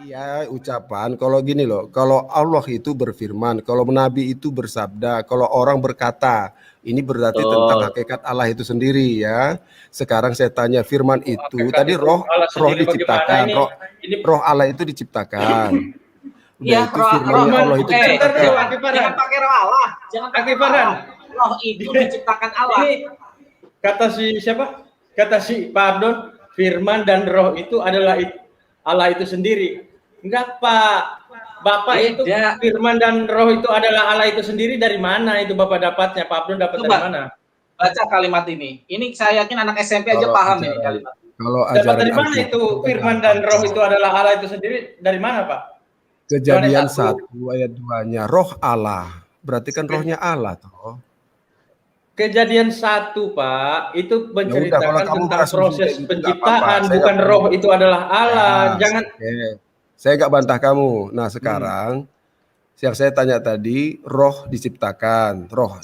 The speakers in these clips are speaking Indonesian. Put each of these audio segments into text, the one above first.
Iya, ucapan. Kalau gini loh, kalau Allah itu berfirman, kalau Nabi itu bersabda, kalau orang berkata, ini berarti tentang Betul. hakikat Allah itu sendiri ya. Sekarang saya tanya, firman itu Hakikat tadi itu roh Allah roh sendiri bagaimana diciptakan, ini? roh Ini roh Allah itu diciptakan. Udah Iya, itu roh firmannya Firman, Allah itu sebentar dulu, diciptakan. Aki Farhan. jangan pakai roh Allah, jangan pakai Aki roh Farhan. Allah. Roh itu diciptakan Allah. Ini kata si siapa? Kata si pardon, firman dan roh itu adalah Allah itu sendiri. Enggak, Pak. Bapak itu Beda. firman dan roh itu adalah Allah itu sendiri, dari mana itu Bapak dapatnya? Pak Abdul dapat dari Coba mana? baca kalimat ini. Ini saya yakin anak SMP aja Kalau paham ini ajaran- kalimat. Kalau Dapat ajaran dari mana Alkitab itu firman dan roh itu adalah Allah itu sendiri? Dari mana, Pak? Kejadian Yohanes 1 ayat 2-nya roh Allah. Berarti kan rohnya Allah toh. Kejadian 1, Pak, itu kalau menceritakan kamu tentang berasumsi proses kayak gitu, nggak penciptaan, apa-apa. Saya bukan nggak roh itu adalah Allah. Ya, Jangan oke. Saya nggak bantah kamu. Nah sekarang yang saya tanya tadi, roh diciptakan, roh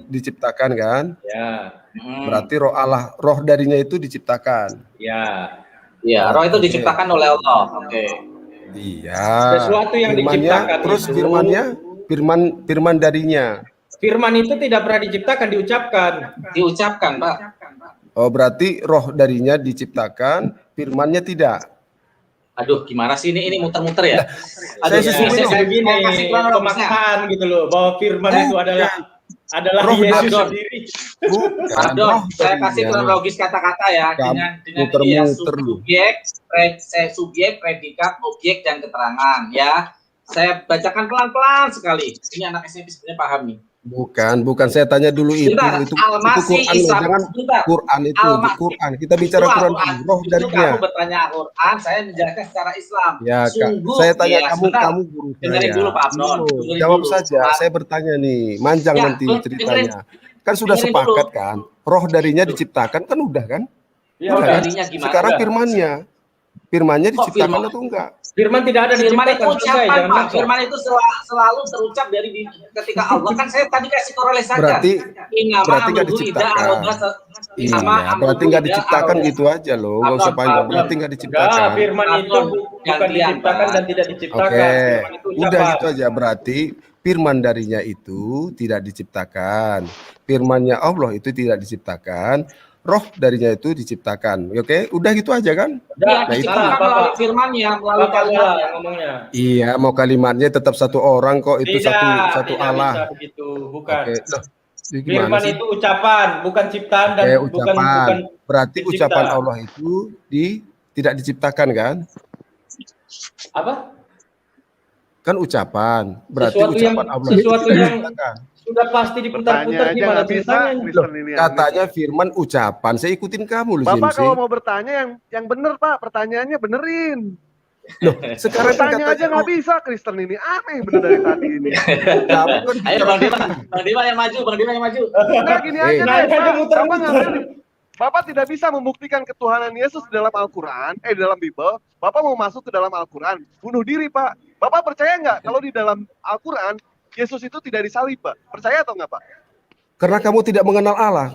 diciptakan kan? ya, Berarti roh Allah, roh darinya itu diciptakan. ya. Iya, roh itu Oke. diciptakan oleh Allah. Oke. Iya. Sesuatu yang Firmannya, diciptakan terus itu- firman darinya. Firman itu tidak pernah diciptakan, diucapkan. Diucapkan, Pak. Oh berarti roh darinya diciptakan, firmannya tidak. Aduh, gimana sih ini muter-muter ya? Saya susumin saya- dong. saya Begini, kasih kronologisnya. pemaksaan gitu loh, bahwa firman itu adalah Roh Yesus dari- sendiri. Bukan, Pardon, roh saya kasih darinya. kronologis kata-kata ya Kamu dengan ini ya muter-muter lu. subjek, predikat, objek dan keterangan ya. Saya bacakan pelan-pelan sekali. Ini anak SMP sebenarnya paham nih. Bukan saya tanya dulu Sebentar, itu Al-Masih Quran loh, Isa. jangan Sebentar. Quran itu Al-Masih. Quran. Kita bicara Itu Quran Al-Quran. dulu, roh Itu darinya. kamu bertanya Al-Quran, saya menjelaskan secara Islam. Ya, Kak. Sungguh, Saya tanya ya, kamu sebentar. guru Dengerin saya. dulu, Pak Abdul. Dulu. Dengerin Jawab dulu. saja. Pak. Saya bertanya nih, manjang Ya, nanti dengerin. ceritanya. Kan sudah Dengerin sepakat dulu. kan? Roh darinya diciptakan kan udah kan? Ya, Udah udah. kan? Darinya gimana? Sekarang Udah. firmannya Kok diciptakan firman? atau enggak? Firman tidak ada Firman itu diciptakan, selesai, ucapan, jangan Pak. maksa. Firman itu selalu terucap dari ketika Allah. Kan saya tadi kasih korelasi saja. Berarti nggak Iya, diciptakan. Iya, berarti nggak diciptakan gitu aja loh, nggak usah panjang. Berarti nggak diciptakan. Enggak, firman itu bukan Gantian, diciptakan Pak. dan tidak diciptakan. Oke, Firman itu udah ucapan. gitu aja. Berarti firman darinya itu tidak diciptakan. Firmannya Allah itu tidak diciptakan. Roh darinya itu diciptakan. Oke, udah gitu aja kan? Ya, Nah, itu. diciptakan melalui firman-Nya, melalui Bapak salah kalimatnya. ngomongnya. Iya, mau kalimatnya tetap satu orang kok, itu satu Tidak Allah. bisa begitu, bukan. Oke, loh, ini gimana Firman sih? itu ucapan, bukan ciptaan dan Oke, bukan ucapan. Berarti dicipta. ucapan Allah itu tidak diciptakan kan? Apa? Kan ucapan. Berarti Sesuatu yang- ucapan Allah sesuatu itu tidak yang- diciptakan. Sudah pasti Bertanya diputar-putar aja gimana nggak bisa, ceritanya? Kristen ini. Katanya firman ucapan. Saya ikutin kamu loh, Bapak Zimsi. kalau mau bertanya yang bener Pak, pertanyaannya benerin. Loh, sekarang kan Bertanya aja nggak bisa, Kristen ini aneh bener dari tadi ini. kamu kan Ayo Bang Dima yang maju, Bang Dima yang maju. Nah gini aja Eh, deh, nanya aja Pak. muter-muter. Bapak ngambil, Bapak tidak bisa membuktikan ketuhanan Yesus di dalam Al-Quran, di dalam Bible. Bapak mau masuk ke dalam Al-Quran, bunuh diri Pak. Bapak percaya nggak kalau di dalam Al-Quran Yesus itu tidak disalib Pak? Percaya atau nggak Pak? karena kamu tidak mengenal Allah.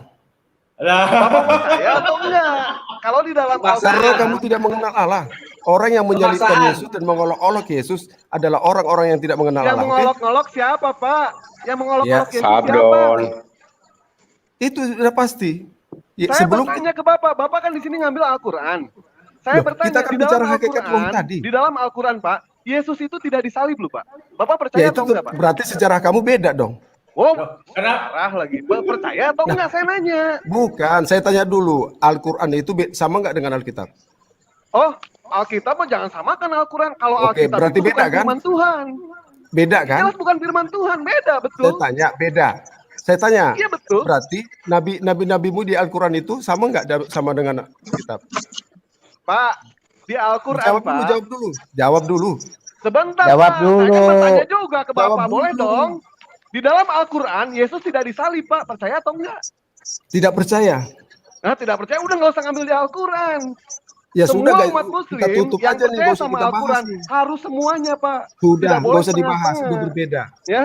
Lah, Bapak percaya atau enggak? Kalau di dalam Paksaan. Karena Al-Quran, kamu tidak mengenal Allah. Orang yang menyalibkan Pemaksaan. Yesus dan mengolok-olok Yesus adalah orang-orang yang tidak mengenal yang Allah. Oke? mengolok-ngolok siapa Pak? Yang mengolok-olok Ya, Yesus siapa? Sabdon. Itu sudah pasti. Ya, Saya sebelum bertanya ke Bapak, Bapak kan di sini ngambil Al-Quran. Saya Loh, bertanya kita kan di bicara dalam hakikat Al-Quran, roh tadi. di dalam Al-Quran Pak, Yesus itu tidak disalib loh Pak. Bapak percaya ya itu atau enggak Pak? berarti sejarah kamu beda dong. Oh, karena parah lagi. Percaya atau enggak? Saya nanya. Bukan, saya tanya dulu, Al-Quran itu sama nggak dengan Alkitab? Oh, Alkitab mah jangan samakan Al-Quran. Kalau Oke, Alkitab berarti itu beda, bukan kan? firman Tuhan. Beda kan? Jelas bukan firman Tuhan, beda Saya betul. tanya, beda. Saya tanya, Iya betul. berarti nabi-nabimu di Al-Quran itu sama nggak sama dengan Alkitab? Pak, di Al-Quran Jawab dulu, Pak. jawab dulu. Jawab dulu. Sebentar Jawab Pak, dulu. saya kan bertanya juga ke Jawab Bapak, boleh dulu. dong? Di dalam Al-Quran, Yesus tidak disalib Pak, percaya atau enggak? Tidak percaya. Nah, tidak percaya, udah nggak usah ngambil di Al-Quran. Ya sudah, Semua guys. umat muslim Kita tutup yang aja nih, percaya nggak usah sama kita bahas Al-Quran nih. harus semuanya Pak. Sudah, Tidak nggak boleh usah dibahas, setengah-setengah. sudah berbeda. Ya,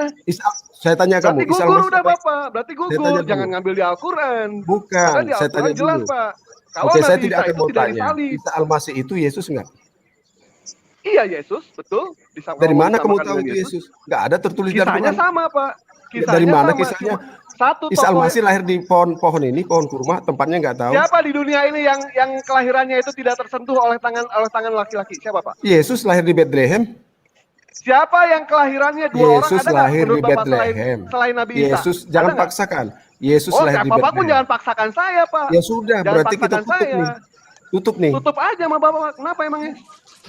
Saya tanya kamu, berarti Isa gugur Al-Masih udah apa? Bapak, berarti tanya gugur, dulu. jangan ngambil di Al-Quran. Bukan, Karena di saya Al-Quran tanya jelas dulu. Pak. Kalau Oke, saya Nabi tidak Isa akan itu mau tidak tanya. disalib. Isa Al-Masih itu Yesus nggak? Iya Yesus, betul. Dari mana kamu Disamakan tahu dengan itu Yesus? Nggak ada tertulis di Kisahnya Al-Quran. sama, Pak. Kisahnya Dari mana sama. kisahnya? Cuma satu Isa tokoh. Al-Masih lahir di pohon kurma, tempatnya nggak tahu. Siapa di dunia ini yang kelahirannya itu tidak tersentuh oleh tangan laki-laki? Siapa, Pak? Yesus lahir di Bethlehem. Siapa yang kelahirannya dua orang Yesus ada nggak lahir menurut di Bapak Bethlehem. selain Nabi Isa? Yesus, Ada jangan nggak? paksakan. Yesus Oh, lahir di Bapak pun Bethlehem. jangan paksakan saya, Pak. Ya sudah, Jangan berarti kita paksakan tutup saya. nih. Tutup nih. Tutup aja sama Bapak. Kenapa emangnya?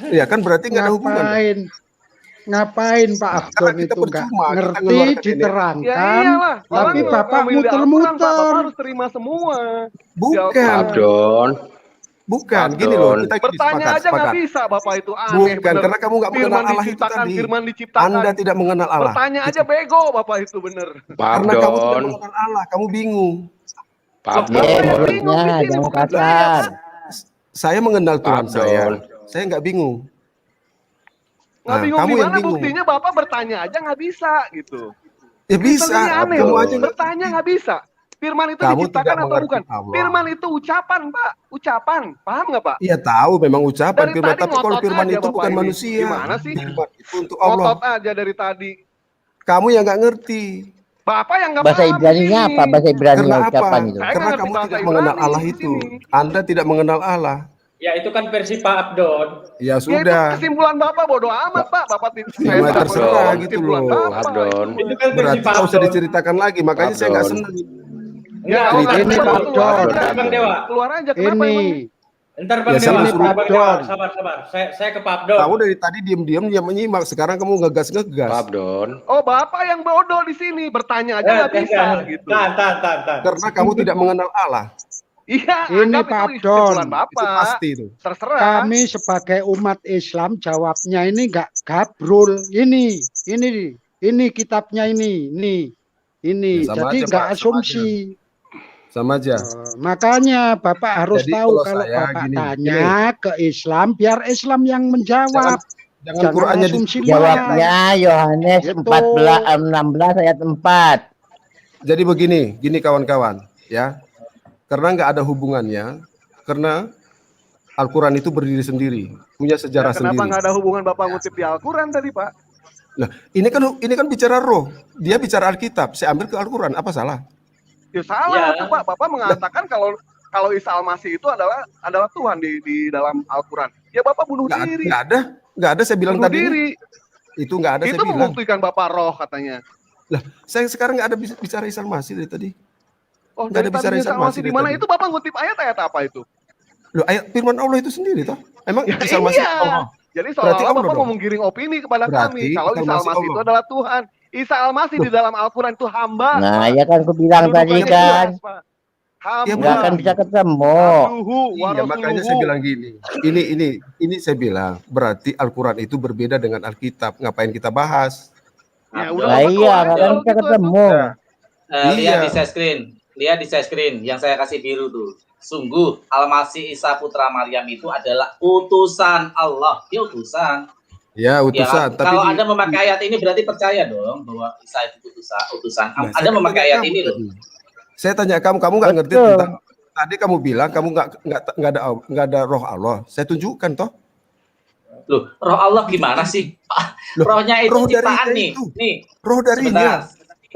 Ya kan berarti nggak ada hubungan. Ngapain Pak Abdon kita itu nggak percuma, kita ngerti ngeluarkan ini. Ya diterangkan, iyalah. tapi Orang Bapak ngambil di Al-Quran, Pak. Bapak muter-muter. harus terima semua. Bukan, Abdon, bukan. Gini loh, kita gini, Bertanya aja nggak bisa, Bapak itu aneh. Bukan, bener. karena kamu nggak mengenal Firman Allah itu diciptakan, tadi. Firman diciptakan. Anda tidak mengenal Allah. Bertanya aja bego, Bapak itu bener. Karena kamu tidak Abdon, mengenal Allah, kamu bingung. Abdon, Jangan kasar. Saya mengenal Tuhan Abdon. saya nggak bingung. Nggak Nah, bingung kamu yang gimana bingung. buktinya Bapak bertanya aja nggak bisa gitu. Ya bisa, Ini aneh kamu loh. aja nggak- Bertanya nggak bisa. Firman itu Kamu diciptakan tidak atau mengerti bukan? Allah. Firman itu ucapan, Pak. Ucapan. Paham nggak, Pak? Iya tahu memang ucapan Dari firman, tadi tapi kalau ngotot firman aja itu Bapak bukan ini. manusia. Gimana sih? Firman itu untuk Allah. Ngotot aja dari tadi. Kamu yang nggak ngerti. Bapak yang nggak Bahasa paham Ibrani-nya di sini. apa? Bahasa Ibrani Karena apa? ucapan itu. Saya Karena nggak ngerti kamu bahasa tidak mengenal Ibrani Allah di itu. sini. Anda tidak mengenal Allah. Ya itu kan versi Pak Abdon. Ya Ya itu sudah. kesimpulan Bapak bodoh amat, Pak. Bapak Ya, saya tidak terserah tahu gitu kesimpulan loh. Bapak. Abdon. Itu kan versi Berarti Pak nggak usah Abdon. diceritakan lagi. Makanya saya nggak Abdon. senang. Enggak, Ya, enggak, ini keluar, Pak keluar Abdon. aja, Bang Dewa. Keluar aja. Kenapa Ini emangnya? Ntar Bang Ya, Dewa, sama Bang Abdon. Dewa, sabar. Saya ke Pak Abdon. Kamu dari tadi diam-diam dia menyimak. Sekarang kamu ngegas-ngegas. Abdon, Oh, Bapak yang bodoh di sini. Bertanya aja nggak bisa gitu. Tahan. Karena kamu tidak mengenal Allah. Iya, Ini anggap Pak itu kesimpulan Abdon. Itu Bapak. pasti itu. Terserah. kami sebagai umat Islam jawabnya ini nggak gabrul. Ini kitabnya ini. Ya, sama Jadi aja, nggak Pak, sama asumsi. Sama aja. Makanya Bapak harus Jadi tahu kalau kalau saya Bapak gini, tanya ke Islam, biar Islam yang menjawab. Jangan Jangan Qurannya asumsi di- Jawabnya Yohanes Gitu. 16 ayat 4. Jadi gini kawan-kawan, ya. Karena nggak ada hubungannya, karena Al-Quran itu berdiri sendiri, punya sejarah Kenapa sendiri. nggak ada hubungan Bapak ngutip di Al-Quran tadi, Pak? Nah, ini kan bicara roh, dia bicara Alkitab, saya ambil ke Al-Quran, apa salah? Ya salah Ya. tuh, Pak. Bapak mengatakan kalau Isa Al-Masih itu adalah Tuhan di dalam Al-Quran. Ya Bapak bunuh diri. Nggak ada. Saya bilang Bunuh tadi diri. itu nggak ada. Itu Saya bilang. membuktikan Bapak roh katanya. Lah, saya sekarang nggak ada bicara Isa Al-Masih dari tadi. Oh, Nggak dari ada bicara tadi Isa Isa Al-Masih Al-Masih di mana? tadi. Itu Bapak ngutip ayat-ayat apa itu? Loh, ayat firman Allah itu sendiri toh? Emang Ya, Isa Al-Masih iya. Allah? Jadi Berarti seolah-olah Allah Bapak dong. mau menggiring opini kepada Berarti kami kalau Isa Isa Al-Masih Al-Masih itu Allah. adalah Tuhan. Isa Al-Masih di dalam Al-Quran itu hamba. Nah, ya kan aku bilang tadi Kedudukannya kan, jelas, Pak. Hamba. Ya, nggak akan bisa ketemu. Abduhu wa Iya, makanya saya rasuluhu. bilang gini. Ini saya bilang berarti Al-Quran itu berbeda dengan Alkitab. Ngapain kita bahas? Ya, Abdon. udah, Nah Bapak iya, keluar nggak aja akan kalau bisa gitu, ketemu. Lihat Iya. di share screen. Lihat di share screen yang saya kasih biru tuh. Sungguh Al-Masih Isa putra Maryam itu adalah utusan Allah. Dia utusan. Ya, Ya, utusan. tapi kalau di- Anda memakai ayat ini berarti percaya dong bahwa Isa itu utusan. Nah, Anda saya memakai tanya ayat kamu ini loh. tadi. Saya tanya kamu nggak ngerti Betul. tentang. Tadi kamu bilang kamu nggak ada roh Allah. Saya tunjukkan toh. Loh, roh Allah gimana sih? Loh, Rohnya itu roh darinya ciptaan nih. itu. Nih, Roh darinya. sebentar.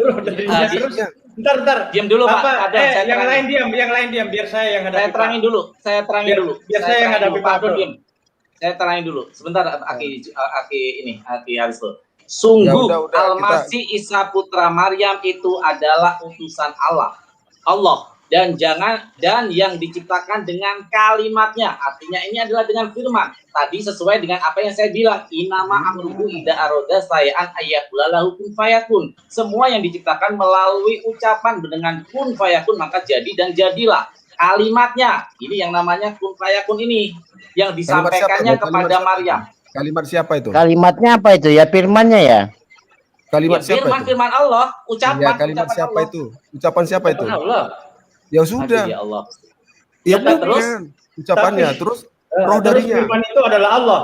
Roh darinya. Ah, Terus Darinya. Bentar. Diam dulu, Pak. Apa? Ada, saya yang terangin. lain diam, biar saya yang hadapi. Saya terangin Pak. dulu. Saya terangin Biar- dulu. biar saya yang terangin hadapi dulu. Pak Abdul, Abdul. diam. Saya terangin dulu. Sebentar, Aki Aristo. Sungguh Ya udah, Al-Masih Isa putra Maryam itu adalah utusan Allah. Dan yang diciptakan dengan kalimatnya. Artinya ini adalah dengan firman. Tadi sesuai dengan apa yang saya bilang. Inama amruhu ida aroda sayaan ayakulalahu kun fayakun. Semua yang diciptakan melalui ucapan dengan kun fayakun maka jadi dan jadilah. Kalimatnya, ini yang namanya kun fayakun ini. Yang disampaikannya siapa? kepada Kalimat siapa? Maryam. Kalimat siapa itu? Kalimatnya apa itu ya? Firmannya ya? Kalimat Ya, siapa itu? firman Allah, ucapan. Ya, kalimat ucapan siapa Allah. itu? Ucapan siapa itu? Ucapan Allah. Ya Aduh, sudah. ya Allah. Ya Ya, terus? bukan. Ucapannya. Tapi- Terus Terus roh darinya. firman itu adalah Allah.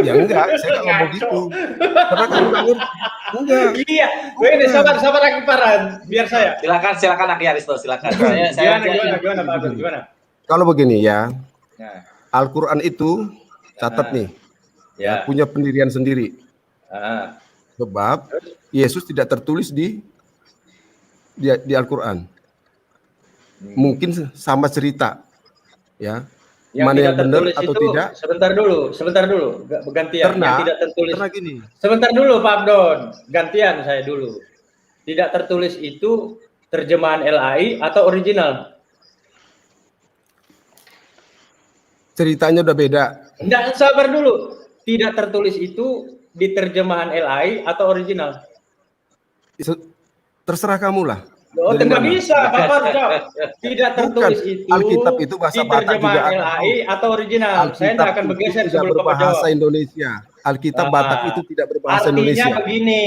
Ya enggak, saya nggak ngomong gitu. Karena kamu nggak ngerti. Enggak. Iya. Ini sabar lagi Paran, biar saya. Silakan Aki Aristo, silakan. Saya Gimana Pak Abdul? Gimana? Kalau begini ya, Nah. Al-Quran itu catat nih. Ya. punya pendirian sendiri. Ah. Sebab Yesus tidak tertulis di Al-Quran. Mungkin sama cerita, ya. Yang Mana tidak yang benar tertulis atau itu, tidak? sebentar dulu, gantian. Karena, Yang tidak tertulis. karena gini, Sebentar dulu Pak Abdon, gantian saya dulu. Tidak tertulis itu terjemahan LAI atau original? ceritanya udah beda. Enggak, sabar dulu. Tidak tertulis itu di terjemahan LAI atau original? Terserah kamu lah. Oh, Dari nggak mana? bisa, Bapak harus jawab. Tidak tertulis Bukan. itu Alkitab itu bahasa di Batak juga terjemahan ada. LAI atau original. Saya Alkitab tidak akan itu bergeser tidak sebelum Bapak jawab. berbahasa Indonesia. Alkitab Batak itu tidak berbahasa Indonesia. Artinya begini,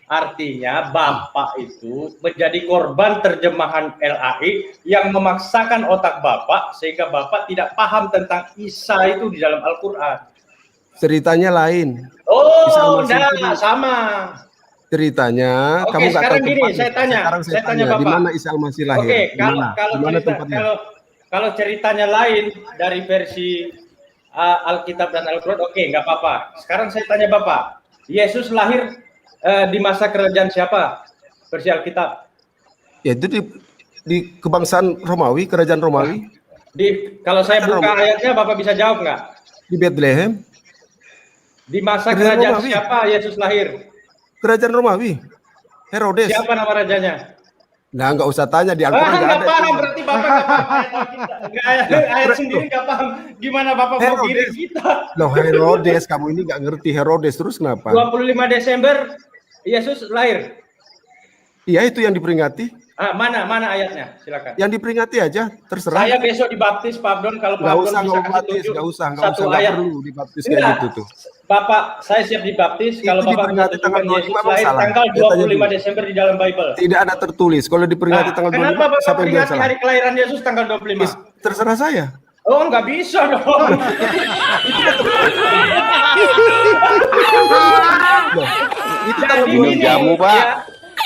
artinya Bapak itu menjadi korban terjemahan LAI yang memaksakan otak Bapak sehingga Bapak tidak paham tentang Isa itu di dalam Al-Quran. Ceritanya lain. Isa Oh, Al-Masih itu enggak, sama. Ceritanya Oke, kamu nggak tahu sekarang gini, tempatnya. saya tanya. Sekarang Saya tanya di Bapak. mana Isa Al-Masih lahir? Oke, Di mana? Di mana tempatnya? kalau ceritanya lain dari versi Alkitab dan Al-Quran, oke, nggak apa-apa. Sekarang saya tanya Bapak, Yesus lahir di masa kerajaan siapa? Versi Alkitab. Ya itu di kebangsaan Romawi, kerajaan Romawi, Kalau saya buka ayatnya, Bapak bisa jawab nggak? di Bethlehem, Di masa Kerajaan kerajaan Romawi. siapa Yesus lahir? kerajaan Romawi, Herodes. Siapa nama rajanya? Nah, nggak usah tanya di Al-Quran nggak Nggak ada. paham, itu. berarti Bapak nggak paham ayat sendiri nggak paham. Gimana Bapak mau Herodes. kirim kita? Loh Herodes, kamu ini nggak ngerti Herodes terus kenapa? 25 Desember Yesus lahir. Iya itu yang diperingati. Mana ayatnya? Silakan. Yang diperingati aja, terserah. Saya besok dibaptis Pak Abdon, kalau Pak Nggak Abdon usah bisa nggak kasih baptis, tunjuk nggak usah satu nggak ayat. perlu dibaptis kayak Enggak. gitu tuh. Bapak, saya siap dibaptis Itu kalau Bapak bisa diperingati tanggal tunjukkan 25 Yesus memang lahir salah. tanggal Dia tanya 25 dulu. Desember di dalam Bible. Tidak ada tertulis. Kalau diperingati tanggal 25, Kenapa Bapak siapa yang bilang peringati salah? hari kelahiran Yesus tanggal 25? Terserah saya. Oh, nggak bisa dong. Loh, itu tanggal Jadi 25. gini, jamu, Pak. ya,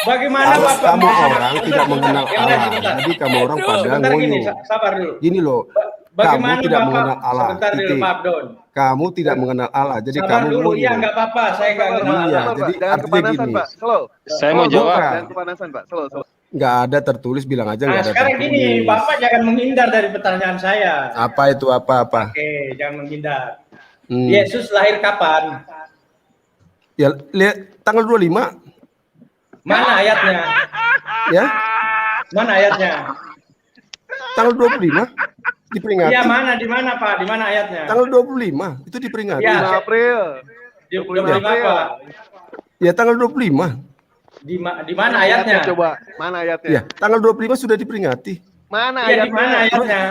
bagaimana Kalau Bapak kamu bisa- orang tidak mengenal Yang lain Allah, sebentar. jadi kamu orang pada Sebentar gini, ngoyo. sabar dulu. Gini loh, Bagaimana kamu tidak Bapak, mengenal Allah. sebentar dulu Titik. Pak Abdon. Kamu tidak mengenal Allah, jadi Sabar kamu dulu, ngoyo. iya nggak apa-apa, saya nggak Sabar, kenal. Iya, sabar, jadi Pak. Jangan artinya kepanasan, gini. Pak. Slow. Saya mau Bukan. jawab. Jangan kepanasan, Pak. Slow. Nggak ada tertulis, bilang aja Nah, nggak ada sekarang tertulis. gini, Bapak jangan menghindar dari pertanyaan saya. Apa itu apa-apa? Oke, jangan menghindar. Hmm. Yesus lahir kapan? Ya, lihat tanggal 25 Mana ayatnya? ya. Mana ayatnya? Tanggal 25 diperingati. Iya, mana? Di mana, Pak? Di mana ayatnya? Tanggal 25 itu diperingati. Ya. 5 April. Di 25 apa? Ya tanggal 25. Di mana ayatnya? Coba, mana ayatnya? Ya, tanggal 25 sudah diperingati. Mana Iya, di mana ayatnya? ayatnya?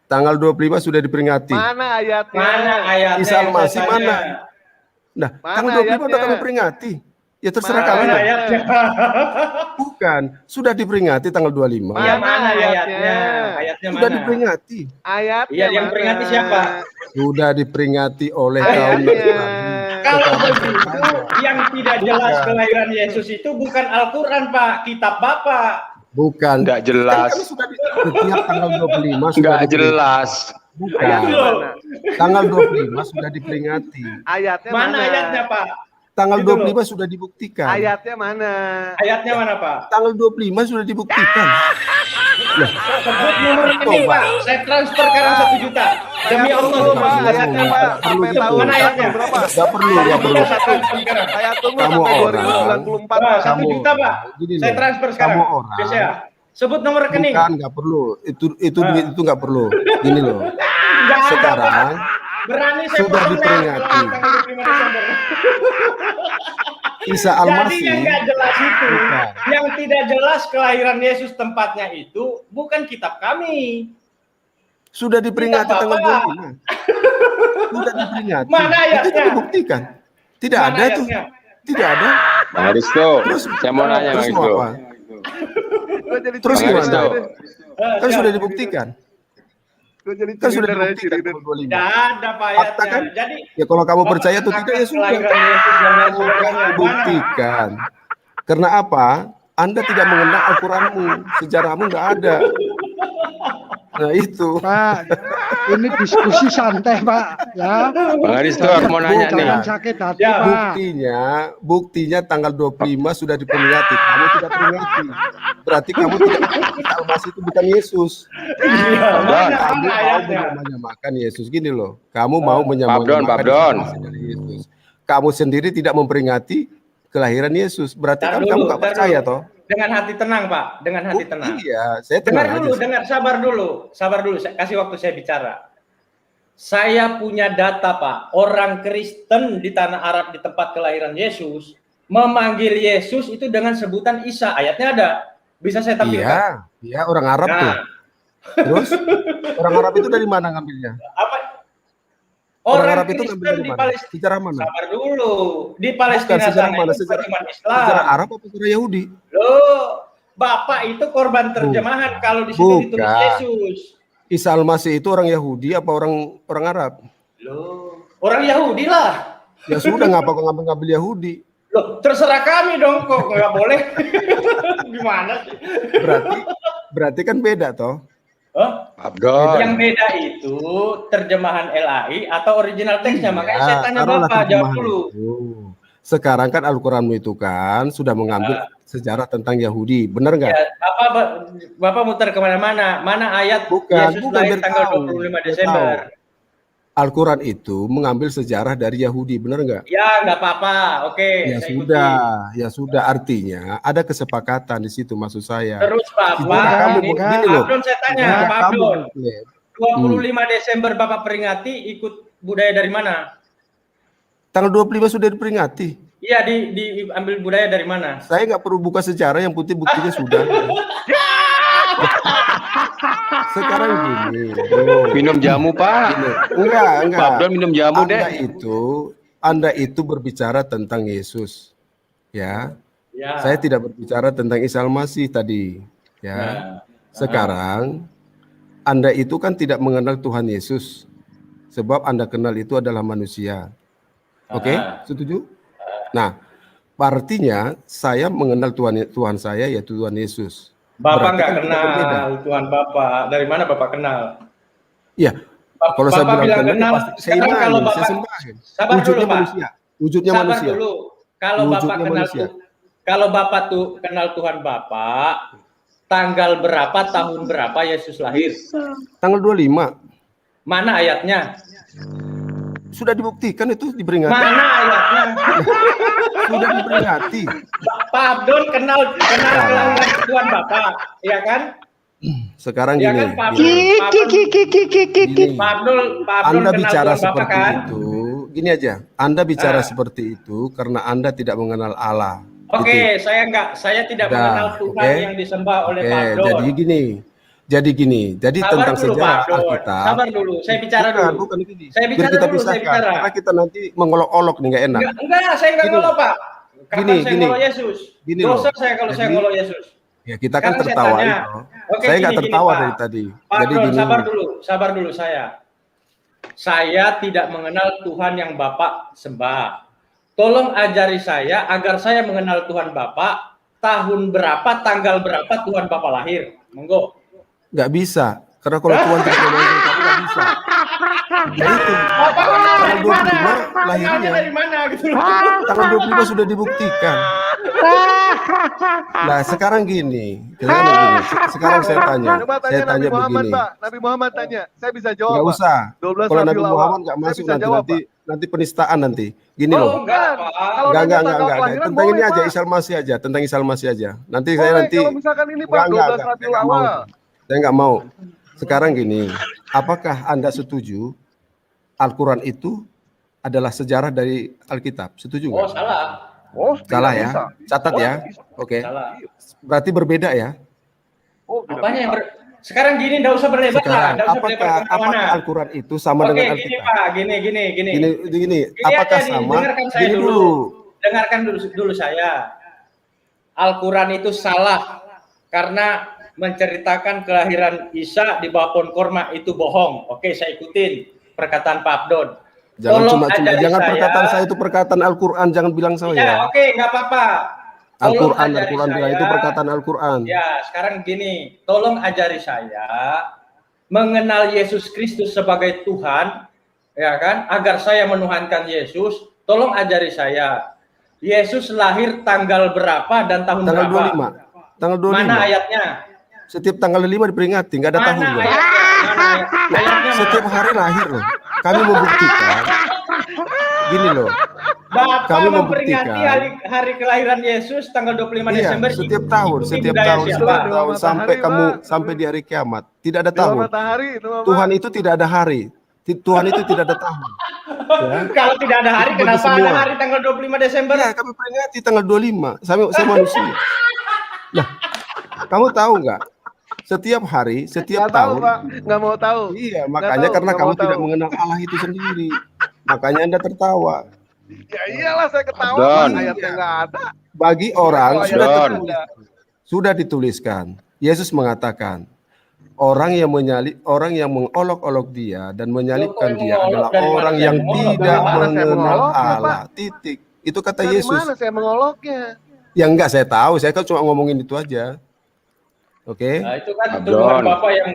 Tanggal 25 sudah diperingati. Mana ayatnya? Mana ayatnya? Isa Al-Masih Saya tanya. mana? Nah, Mana tanggal 25 udah ayatnya? kami peringati. Ya terserah Mana kami. Mana dong. ayatnya? Bukan, sudah diperingati tanggal 25. Iya, Mana mana ayatnya? ayatnya? Ayatnya Sudah mana? diperingati. Ayatnya Iya, yang mana? peringati siapa? Sudah diperingati oleh kaum Ayatnya. Nasrani. Kalau begitu, yang tidak jelas kelahiran Yesus itu bukan Al-Quran, Pak. Kitab Bapak. Bukan. Nggak jelas. Kan sudah setiap tanggal 25 sudah Nggak diperingati. jelas. Bukan. Ayatnya mana? Tanggal 25 sudah diperingati. Ayatnya Mana mana? ayatnya, Pak? Tanggal Gitu loh. 25 sudah dibuktikan. Ayatnya mana? Ayatnya mana, Pak? Tanggal 25 sudah dibuktikan. Sebut nomor rekening, Pak. Saya transfer sekarang 1 juta. Demi Allah, Tunggu, Pak. Pak. Ayatnya, Ayatnya, Pak. Pak. Perlu Sampai gitu. tahun Mana ayatnya? berapa? Gak perlu, gak perlu. Saya tunggu Kamu sampai orang. 2094, Pak, Pak. 1 juta, Pak. Gini Saya loh, transfer sekarang. kamu orang. BCA. Sebut nomor rekening. Bukan, nggak perlu. Itu duit itu nggak perlu. Gini loh. Nggak ada, Sekarang Pak. Berani saya sudah potong diperingati. tanggal 25 Desember. Isa Jadi Al-Masih. yang nggak jelas itu, Bukan. yang tidak jelas kelahiran Yesus tempatnya itu bukan kitab kami. Sudah diperingati Tidak tanggal apa-apa. 25. Sudah diperingati. Mana ayatnya? Itu dibuktikan. Tidak Mana ada tuh. ayatnya? Tidak ada. Bang Aristo, saya mau nanya Bang Terus mau Aristo. apa? Gua jadi Terus Bang curiga. Aristo. Kan sudah dibuktikan. Gua jadi Kan sudah curiga, dibuktikan curiga. tanggal 25. Tidak ada Pak Fakta ayatnya. kan? Jadi Ya kalau kamu Bapak percaya atau tidak ya katakan sudah. kelahiran Yesus dan lain Bukan sebagainya. Mana? dibuktikan. Karena apa? Anda tidak mengenal Al-Quranmu. Sejarahmu nggak ada. Nah itu. Pak, Ini diskusi santai, Pak. Ya. Bang Aristo, aku mau nanya nih. Jangan sakit hati, Ya, Pak. Buktinya tanggal 25 sudah diperingati. Kamu tidak peringati. Berarti kamu tidak Isa Al-Masih itu bukan Yesus. Iya, mana Kamu mau ayatnya? menyamakan Yesus gini loh. Kamu mau menyamakan Pabdon. Isa Al-Masih dari Yesus. Kamu sendiri tidak memperingati kelahiran Yesus. Berarti Tar kan dulu, kamu nggak tar percaya dulu. toh? Dengan hati tenang, Pak. Dengan hati tenang. Iya, saya Dengar tenang dulu, aja. dengar, sabar dulu. Kasih waktu saya bicara. Saya punya data, Pak. Orang Kristen di tanah Arab di tempat kelahiran Yesus memanggil Yesus itu dengan sebutan Isa. Ayatnya ada. Bisa saya tampilkan? Iya, orang Arab tuh. Nah, Terus orang Arab itu dari mana ngambilnya? apa? Orang Orang Arab itu ngambil Kristen dari di mana? Palestina. Sejarah mana? Sabar dulu. Di Palestina sejarah sana mana? itu bukan cuma Islam. Sejarah Arab apa sejarah Yahudi? Loh, Bapak itu korban terjemahan kalau di situ ditulis Bukan. Yesus. Isa Al-Masih itu orang Yahudi apa orang Arab? Loh, orang Yahudi lah. Ya sudah, ngapa kok ngambil Yahudi? Loh, terserah kami dong, kok nggak boleh. Gimana sih? Berarti kan beda toh? Hah? Pabdon. Yang beda itu terjemahan LAI atau original teksnya. Makanya saya tanya taruhlah Bapak, jawab terjemahan dulu. itu. Sekarang kan Al-Quranmu itu kan sudah mengambil sejarah tentang Yahudi, benar nggak? Ya, Bapak muter kemana-mana. Mana ayat Bukan, Yesus bukan, lahir biar tanggal tahu, 25 biar Desember? Al-Quran itu mengambil sejarah dari Yahudi, benar nggak? Ya, nggak apa-apa. Oke, Ya saya sudah, ikuti. ya sudah. Artinya ada kesepakatan di situ maksud saya. Terus Jika Bapak, kamu ini gini loh, Abdon saya tanya, jika Pak kamu Abdon, mengklaim, 25 Desember Bapak peringati ikut budaya dari mana? tanggal 25 sudah diperingati. Iya, diambil budaya dari mana? Saya nggak perlu buka sejarah, yang putih buktinya sudah. Sekarang gini, bro. Minum jamu, Pak. Gini. Enggak. Pabdon minum jamu deh. Anda itu berbicara tentang Yesus, ya. Ya. Saya tidak berbicara tentang Isa Al-Masih tadi, ya. Nah, Sekarang Anda itu kan tidak mengenal Tuhan Yesus, sebab Anda kenal itu adalah manusia. Oke, setuju? Nah, artinya saya mengenal Tuhan saya yaitu Tuhan Yesus. Bapak Berarti nggak kan kita kenal berbeda. Tuhan Bapak. Dari mana Bapak kenal? Iya. Kalau saya Bapak bilang kenal, pasti saya sekarang kalau imanin, saya Bapak sembahin. sabar Wujudnya dulu, Pak. manusia. Wujudnya Sabar manusia. dulu. Kalau Bapak Wujudnya kenal manusia. kalau Bapak tuh kenal Tuhan Bapak, tanggal berapa, tahun berapa Yesus lahir? Tanggal 25. Mana ayatnya? Sudah dibuktikan itu diperingati. Mana ayatnya? Sudah diperingati. Pak Abdon kenal kelahiran Tuhan Bapak, ya kan? Sekarang Ya gini. kan, Pak gini. Gini. Pak Abdul Anda kenal bicara Tuhan Bapak seperti kan? itu. Gini aja. Anda bicara seperti itu karena Anda tidak mengenal Allah. Oke, Titik. saya tidak Udah, mengenal Tuhan oke. yang disembah oleh Oke, Pak Abdul. jadi gini. Jadi Sabar tentang dulu, sejarah Pak Abdul. Alkitab. Sabar dulu, saya bicara dulu. Bukan gini. Saya Biar bicara kita dulu, saya pisahkan. bicara. Karena kita nanti mengolok-olok nih nggak enak. Enggak, saya enggak Gini. ngolok, Pak. Kapan Gini, saya gini. ngolok Yesus? Gini Dosa loh. saya kalau saya Jadi, ngolok Yesus. Ya kita kan Sekarang saya tertawa tanya. itu. Oke, Saya nggak gini, tertawa Pak. dari tadi. Pak Jadi Abdul, gini. sabar dulu saya. Saya tidak mengenal Tuhan yang Bapak sembah. Tolong ajari saya agar saya mengenal Tuhan Bapak, tahun berapa, tanggal berapa Tuhan Bapak lahir. Monggo. Nggak bisa. Karena kalau Tuhan tidak memanggil kamu nggak bisa. Ya itu. Bapak kenal Tanggal dari mana? 25 Kenalnya lahirnya. dari mana gitu loh. Tanggal 25 sudah dibuktikan. Nah sekarang gini. Sekarang saya tanya. Coba Saya tanya Nabi tanya Muhammad, begini. Pak. Nabi Muhammad tanya. Saya bisa jawab, Nggak Pak. usah. 12 Kalau Nabi Rabiul Awal. Muhammad nggak Saya masuk bisa jawab, nanti penistaan nanti. Gini Oh, loh. enggak, Pak. Kalau Enggak. nanya tanggal kelahiran Tentang ini boleh, aja, Pak. Isa Al-Masih aja. Tentang Isa Al-Masih aja. Nanti saya Boleh, nanti. kalau misalkan ini, Pak, 12 Rabiul Saya nggak mau. Awal. Saya nggak mau. Sekarang gini. Apakah Anda setuju Al-Quran itu adalah sejarah dari Alkitab? Setuju Oh, nggak? salah. Oh, Salah tidak ya. bisa. Catat Oh, ya. bisa. Oke. Salah. Berarti berbeda ya. Oh, tidak Apanya yang bisa. sekarang gini enggak usah berlebar lah, Sekarang enggak usah berlebar apakah kemana-mana. Al-Quran itu sama Oke, dengan gini Alkitab? Pak, gini. Gini, Gini apakah aja, sama? dengarkan saya Gini dulu. dulu. Dengarkan dulu saya. Al-Quran itu salah karena menceritakan kelahiran Isa di bawah pohon korma itu bohong. Oke, saya ikutin perkataan Pak Abdon. Jangan ajari jangan saya. perkataan saya itu perkataan Al-Quran, jangan bilang Ya, saya. oke, nggak apa-apa. Tolong Al-Quran ajari bilang saya. itu perkataan Al-Quran. Ya, sekarang gini, tolong ajari saya mengenal Yesus Kristus sebagai Tuhan, ya kan? Agar saya menuhankan Yesus, tolong ajari saya. Yesus lahir tanggal berapa dan tahun Tanggal berapa? 25. Tanggal 25. Mana ayatnya? Setiap tanggal 5 diperingati, nggak ada Mana tahunnya. ayatnya? Mana ayatnya? Setiap hari lahir loh. Kami membuktikan. Gini loh. Bapak Kami memperingati membuktikan. hari kelahiran Yesus tanggal 25 Iya, Desember. setiap tahun, Ikuti setiap budaya tahun, siapa? setiap Dewa tahun sampai matahari, kamu Pak. sampai di hari kiamat. Tidak ada Dewa tahun. matahari itu Bapak. Tuhan itu tidak ada hari. Tuhan itu tidak ada tahun. Ya. Kalau tidak ada hari, Itu bagi kenapa ada semua. hari tanggal 25 Desember? Ya, kami peringati tanggal 25. Saya manusia. Nah, kamu tahu nggak? Setiap hari, setiap Nggak tahu, tahun. Pak. Nggak mau tahu. Iya, makanya tahu, karena nggak kamu mau tidak tahu. mengenal Allah itu sendiri. Makanya Anda tertawa. Ya iyalah saya ketawa, Don. Pak. Ayatnya nggak ada. Bagi orang Kalau sudah Don. tertulis. Sudah dituliskan. Yesus mengatakan, orang yang mengolok-olok dia dan menyalibkan Loh, kok dia yang adalah mengolok? Dari mana orang saya yang mengolok? tidak Dari mana saya mengenal mengoloknya, Allah. Titik. Itu kata Dari Yesus. mana saya mengoloknya? Ya enggak, saya tahu. Saya kan cuma ngomongin itu aja. Oke. Nah, itu kan Abdon. tuduhan Bapak yang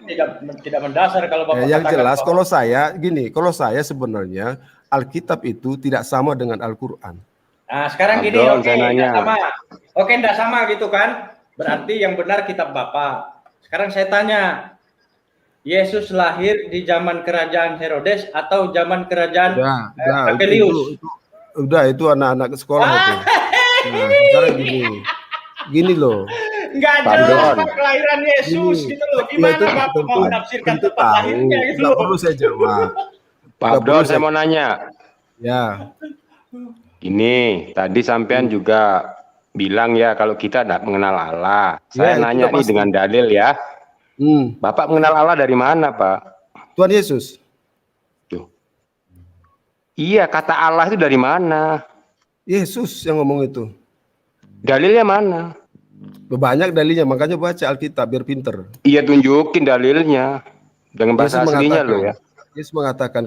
tidak mendasar kalau Bapak Yang katakan jelas bahwa- kalau saya sebenarnya Alkitab itu tidak sama dengan Al-Qur'an. Nah, sekarang gini, Abdon, oke, saya nanya. enggak sama. Oke, enggak sama gitu kan? Berarti yang benar kitab Bapak. Sekarang saya tanya, Yesus lahir di zaman kerajaan Herodes atau zaman kerajaan Archelaus? Itu anak-anak sekolah itu. Nah, sekarang gini loh. Enggak Pak jelas Abdon. Pak, kelahiran Yesus Gini. gitu loh. Ya, Gimana itu Bapak mau menafsirkan tentu tempat tahu. lahirnya gitu Nggak loh? perlu saya jawab. Pak Nggak Abdon, perlu saya mau nanya. Ya, Gini, tadi sampean juga bilang ya kalau kita tidak mengenal Allah. Saya Ya, itu nanya udah nih pasti. dengan dalil ya. Bapak mengenal Allah dari mana, Pak? Tuhan Yesus. Tuh. Iya, kata Allah itu dari mana? Yesus yang ngomong itu. Dalilnya mana? Banyak dalilnya, makanya baca Alkitab biar pinter. Iya, tunjukin dalilnya dengan bahasa Yesus aslinya mengatakan- loh ya. Yesus mengatakan,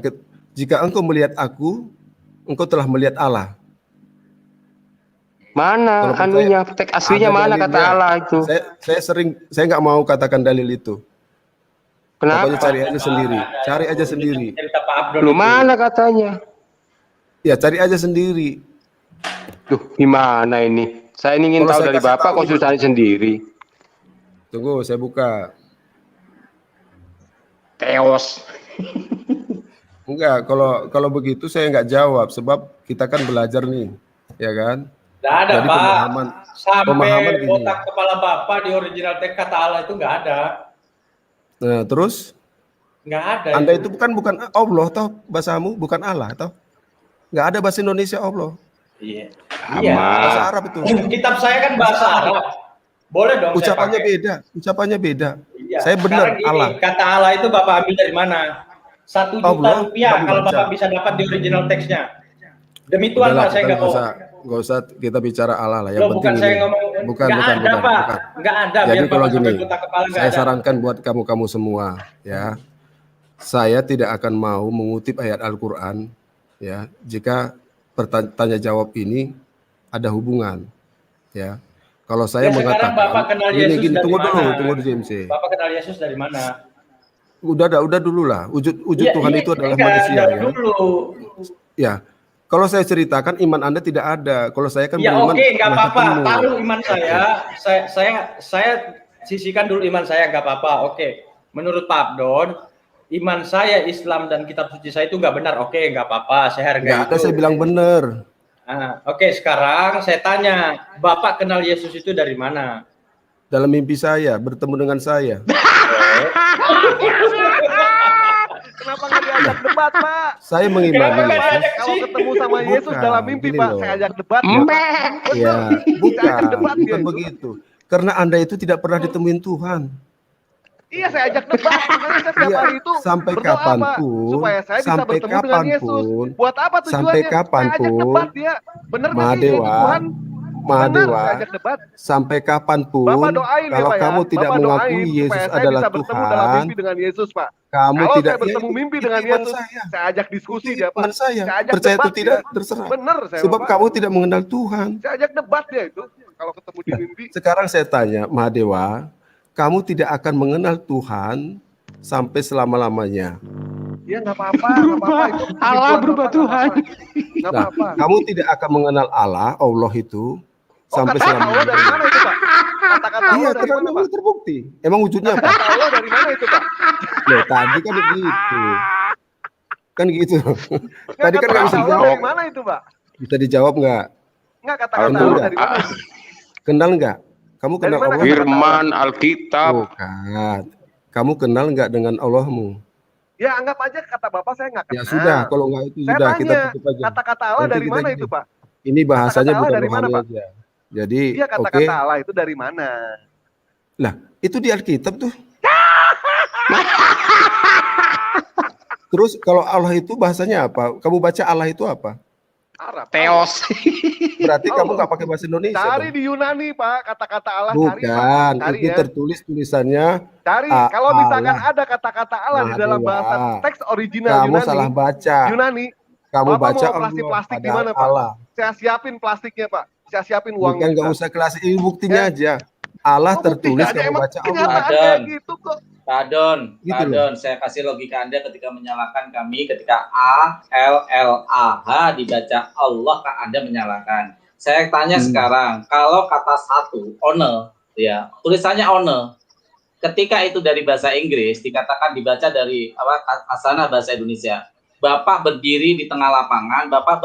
jika engkau melihat aku, engkau telah melihat Allah. Mana Kalau anunya, teks aslinya Ada mana dalilnya. kata Allah itu? Saya nggak mau katakan dalil itu. Pokoknya Kenapa? cari aja sendiri. Cari aja sendiri. Cerita Pak Abdon Lu itu. mana katanya? Ya, cari aja sendiri. Duh, gimana ini? Saya ingin Kalau tahu saya dari kasih Bapak, tahu, kok susah cari sendiri. Tunggu, saya buka. Teos. Enggak, kalau begitu saya nggak jawab sebab kita kan belajar nih, ya kan? Nggak ada Jadi Pak. pemahaman Sampai gini. otak kepala Bapak di original teks kata Allah itu nggak ada. Nah, terus Nggak ada. Anda itu bukan Allah toh, bahasamu bukan Allah toh? Nggak ada bahasa Indonesia Allah. Iya. Bahasa Sama. Arab itu. Kitab saya kan bahasa Arab. Boleh dong Ucapannya saya pakai. beda, ucapannya beda. Iya. Saya benar Sekarang gini, Allah. kata Allah itu Bapak ambil dari mana? 1 juta Allah, rupiah kamu kalau baca. Bapak bisa dapat di original teksnya. Demi Tuhan Udahlah, Pak, saya kita nggak bohong. nggak usah kita bicara Allah lah. Yang Loh, penting bukan saya ini. ngomong, bukan, nggak bukan, ada bukan, Pak, bukan. nggak ada. Jadi Biar kalau Bapak sampai gini, buta kepala nggak saya ada. sarankan buat kamu semua, ya. Saya tidak akan mau mengutip ayat Al-Quran, ya, jika tanya jawab ini ada hubungan, ya. Kalau saya Ya, sekarang mengatakan, Bapak kenal Yesus dari tunggu mana? dulu, tunggu James. Bapak kenal Yesus dari mana? Udah dulu lah. Wujud Ya, Tuhan iya, itu adalah enggak, manusia, dari ya. dulu. Ya. Kalau saya ceritakan iman Anda tidak ada. Kalau saya kan Ya beriman oke, nggak pernah apa-apa. ketemu. Taruh iman saya. Saya sisihkan dulu iman saya, nggak apa-apa. Oke. Menurut Pak Abdon, iman saya Islam dan kitab suci saya itu nggak benar. Oke, nggak apa-apa. Saya hargai Nggak ada itu. saya bilang benar. Nah, oke, sekarang saya tanya, Bapak kenal Yesus itu dari mana? Dalam mimpi saya, bertemu dengan saya. Kenapa nggak diajak debat, Pak? Saya Kenapa mengimani nggak Yesus. diajak Kalau sih? ketemu sama Yesus Bukan, dalam mimpi, gini Pak, loh. saya ajak debat. Ya, bukan, Saya debat dia bukan itu. begitu. Karena Anda itu tidak pernah ditemuin Tuhan. Iya, saya ajak debat. Makanya saya tiap Iya, hari itu sampai berdoa, Pak, kapanpun, supaya saya bisa sampai bertemu dengan Yesus. kapanpun, Buat apa tujuannya? sampai Saya ajak kapanpun, debat dia. Bener nggak sih dia itu Mahadewa, Tuhan? Benar, Mahadewa, saya ajak debat. sampai kapanpun, Bapak doain ya, kalau Pak ya. kamu tidak Bapak mengakui doain Yesus supaya saya adalah bisa bertemu dalam Tuhan, mimpi dengan Yesus, Pak. kamu Kalau tidak saya bertemu ya, mimpi itu dengan iman Yesus, saya. saya ajak diskusi Itu dia, Pak. iman saya. Saya ajak Percaya debat atau tidak dia. terserah. Bener saya, Sebab Bapak. kamu tidak mengenal Tuhan. Saya ajak debat dia itu. Kalau ketemu di mimpi. Sekarang saya tanya, Mahadewa, kamu tidak akan mengenal Tuhan sampai selama-lamanya. Ya nggak apa-apa, nggak apa-apa. Itu Allah nggak berubah apa-apa, Tuhan. nggak Nah, apa-apa. kamu tidak akan mengenal Allah itu Oh, sampai kata Allah dari selama-lamanya. mana itu, Pak? Kata-kata Iya, Allah dari karena mana, Pak? memang terbukti. Emang wujudnya apa? Kata Allah dari mana itu, Pak? Loh, tadi kan gitu. Kan gitu. Nggak, Tadi kan nggak kata bisa Allah dijawab. dari mana itu, Pak? Bisa dijawab nggak? Nggak, kata-kata Kenal Allah nggak? dari mana? Kenal nggak? Kamu Dari kenal mana Allah? kata-kata Firman Alkitab. Bukan. Kamu kenal nggak dengan Allahmu? Ya anggap aja kata Bapak saya nggak Ya kenal. sudah, kalau nggak itu Saya sudah kita tanya, tutup aja. kata-kata Allah Nanti dari kita mana gini. itu, Pak? Ini bahasanya Kata-kata Allah bukan dari mana, rohani Pak? aja. Jadi, Iya, oke. kata-kata Allah itu dari mana? Lah, itu di Alkitab tuh. Terus kalau Allah itu bahasanya apa? Kamu baca Allah itu apa? Arab. Teos. Berarti kamu Allah. nggak pakai bahasa Indonesia Cari dong? di Yunani, Pak, kata-kata Allah cari, Pak. Bukan, Cari itu ya. tertulis tulisannya Cari. Ah, Kalau misalkan Allah. ada kata-kata Allah di dalam Madewa. bahasa teks original Kamu Yunani, salah baca. Yunani, Kamu Bapak baca mau Allah, plastik padahal gimana, Pak? Allah. Saya siapin plastiknya, Pak. Saya siapin Bukan uangnya. nggak juga. usah kelas ini buktinya aja. Allah Oh, tertulis buktinya kamu emang baca Allah. kenyataan Adon. kayak gitu kok. Pak Don, Gitu Pak loh. Don, saya kasih logika Anda ketika menyalahkan kami ketika A L L A H dibaca Allah, Kak Anda menyalahkan. Saya tanya sekarang, kalau kata satu owner, ya tulisannya owner, ketika itu dari bahasa Inggris dikatakan dibaca dari Hasanah bahasa Indonesia. Bapak berdiri di tengah lapangan, Bapak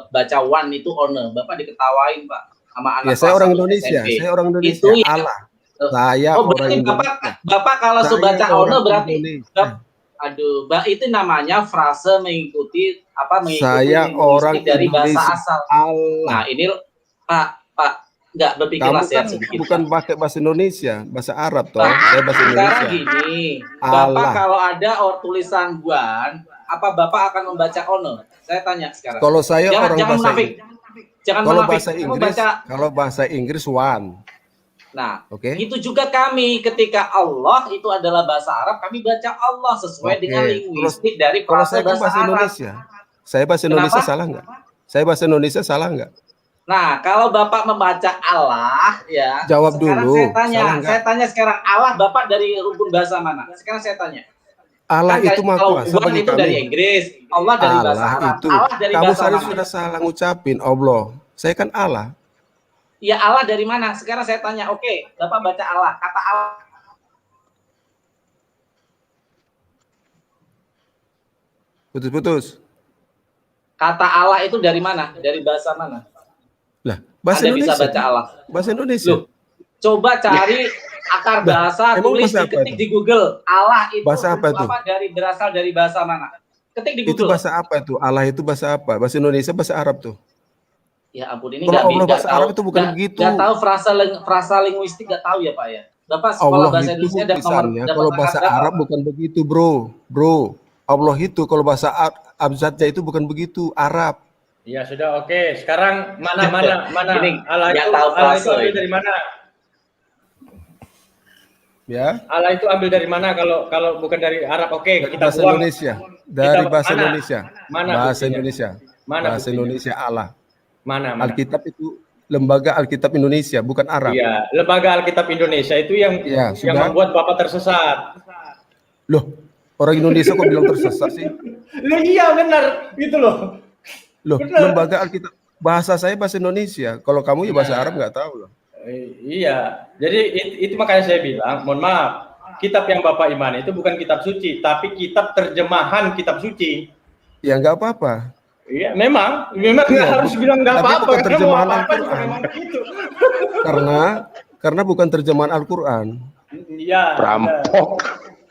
baca one itu owner, Bapak diketawain Pak sama anak Ya, saya kelas orang 1 Indonesia. SMP. Saya orang Indonesia. Itu ya. Allah. Saya Oh orang berarti Indonesia. Bapak kalau Saya baca orang owner berarti Indonesia. aduh, itu namanya frase mengikuti Saya linguistik orang dari bahasa Indonesia. asal. Allah. Nah, ini Pak nggak berpikirlah Kamu sehat kan sedikit. bukan pakai bahasa Indonesia, bahasa Arab toh. Pak, Saya bahasa sekarang Indonesia. gini, Bapak Allah. kalau ada tulisan buan, apa Bapak akan membaca owner? Saya tanya sekarang. Kalau saya orang Jangan bahasa munafik. Inggris. Jangan Kalau munafik. bahasa Kamu Inggris, baca. kalau bahasa Inggris one. Nah, Oke. itu juga kami ketika Allah itu adalah bahasa Arab, kami baca Allah sesuai Oke. dengan linguistik dari Kalau frase saya kan bahasa Arab. Indonesia. Saya bahasa Indonesia Kenapa? salah nggak? Saya bahasa Indonesia salah nggak? Nah, kalau Bapak membaca Allah, ya. Jawab sekarang dulu. Salah nggak? Saya tanya sekarang Allah Bapak dari rukun bahasa mana? Sekarang saya tanya. Allah Kan itu maha kalau kuasa Tuhan bagi itu dari kami. Inggris, Allah dari bahasa Allah Arab. itu. Allah dari Kamu bahasa tadi mana? sudah salah ngucapin Allah. Saya kan Allah. Ya Allah dari mana? Sekarang saya tanya, oke, Bapak baca Allah, kata Allah. Putus-putus. Kata Allah itu dari mana? Dari bahasa mana? Lah, bahasa Anda bisa Indonesia. baca Allah. Bahasa Indonesia. Loh, coba cari akar bahasa, emang tulis bahasa apa diketik itu? di Google. Allah itu Bahasa apa itu? berasal dari bahasa mana? Ketik di Itu Google. bahasa apa itu? Allah itu bahasa apa? Bahasa Indonesia, bahasa Arab tuh. Ya ampun, ini Kalau nggak Allah nggak bahasa tahu. Arab itu bukan begitu. Nggak tahu frasa linguistik, nggak tahu ya Pak ya. Bapak sekolah Allah bahasa itu Indonesia dan tulisannya. dapat Kalau angka bahasa berapa, Arab Pak? bukan begitu, bro. Allah itu kalau bahasa abjadnya itu bukan begitu. Arab. Ya sudah, oke. Sekarang mana Ini Allah nggak itu tahu Allah itu frase ambil ini. dari mana? Ya. Allah itu ambil dari mana kalau bukan dari Arab? Oke, Dari kita bahasa buang. Indonesia. Dari bahasa mana? Indonesia. Mana Bahasa buktinya? Indonesia. Mana Bahasa buktinya? Indonesia Allah. Mana? Alkitab itu lembaga Alkitab Indonesia, bukan Arab. Iya, Lembaga Alkitab Indonesia itu yang Ya, yang sudah. membuat Bapak tersesat. Loh, orang Indonesia kok bilang tersesat sih? Loh, iya benar, gitu loh. Loh, Benar. lembaga Alkitab. Bahasa saya bahasa Indonesia. Kalau kamu ya bahasa Arab nggak tahu loh. Iya, jadi itu makanya saya bilang, mohon maaf, kitab yang Bapak imani itu bukan kitab suci, tapi kitab terjemahan kitab suci. Ya nggak apa-apa. Iya, memang Iya, nggak harus bilang nggak tapi apa-apa, bukan karena mau terjemahan apa-apa juga Al-Quran. memang begitu. Karena bukan terjemahan Al-Quran. Iya. Perampok.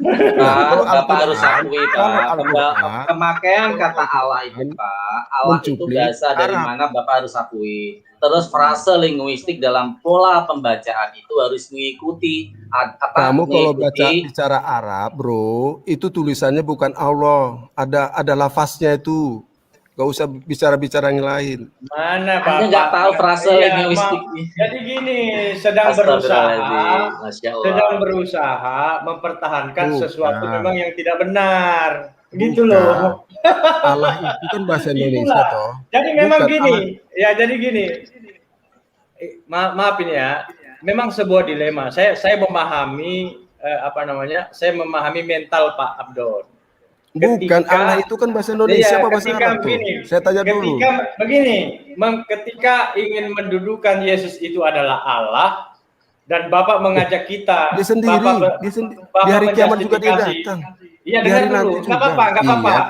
Kalau Bapak Al-Quran, harus akui kalau Pak, Al-Quran, pemakaian kata Allah itu Pak, Allah itu mencuplik berasal dari Arab. mana Bapak harus akui. Terus frase linguistik dalam pola pembacaan itu harus mengikuti Kamu kalau baca mengikuti bicara Arab, bro, itu tulisannya bukan Allah. Ada lafaznya itu. Gak usah bicara-bicara yang lain. Mana Bapak? Anda nggak tahu frase Iya, linguistik. Jadi gini, sedang Astagfirullahaladzim, Masya Allah. sedang berusaha mempertahankan Bukan. sesuatu memang yang tidak benar. Gitu Bukan. loh. Allah itu kan bahasa Indonesia Itulah. toh. Jadi memang Bukan, gini, Allah. ya jadi gini. Maafin ya, memang sebuah dilema. Saya memahami saya memahami mental Pak Abdon. Bukan, Allah itu kan bahasa Indonesia apa bahasa ketika Arab tuh? begini, Saya tanya dulu. ketika ingin mendudukan Yesus itu adalah Allah dan Bapak mengajak kita, Dia sendiri, Bapak di hari kiamat juga dia menjustifikasi. datang. Iya, Di dengar hari dulu, nanti nggak juga. apa-apa, nggak apa-apa. Iya.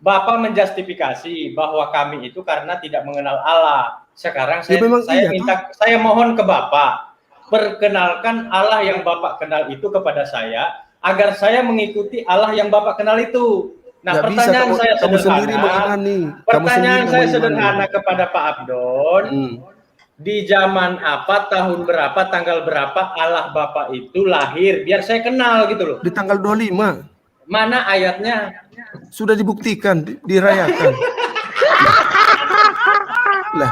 Bapak menjustifikasi bahwa kami itu karena tidak mengenal Allah. Sekarang Ya, memang iya, saya mohon ke Bapak, perkenalkan Allah yang Bapak kenal itu kepada saya, agar saya mengikuti Allah yang Bapak kenal itu. Nah, Nggak bisa, pertanyaan saya kamu sendiri sederhana. mengimani. Pertanyaan saya mengimani. sederhana kepada Pak Abdon. Di zaman apa, tahun berapa, tanggal berapa Allah Bapak itu lahir? Biar saya kenal gitu loh. Di tanggal 25. Mana ayatnya? Sudah dibuktikan, dirayakan. Lah,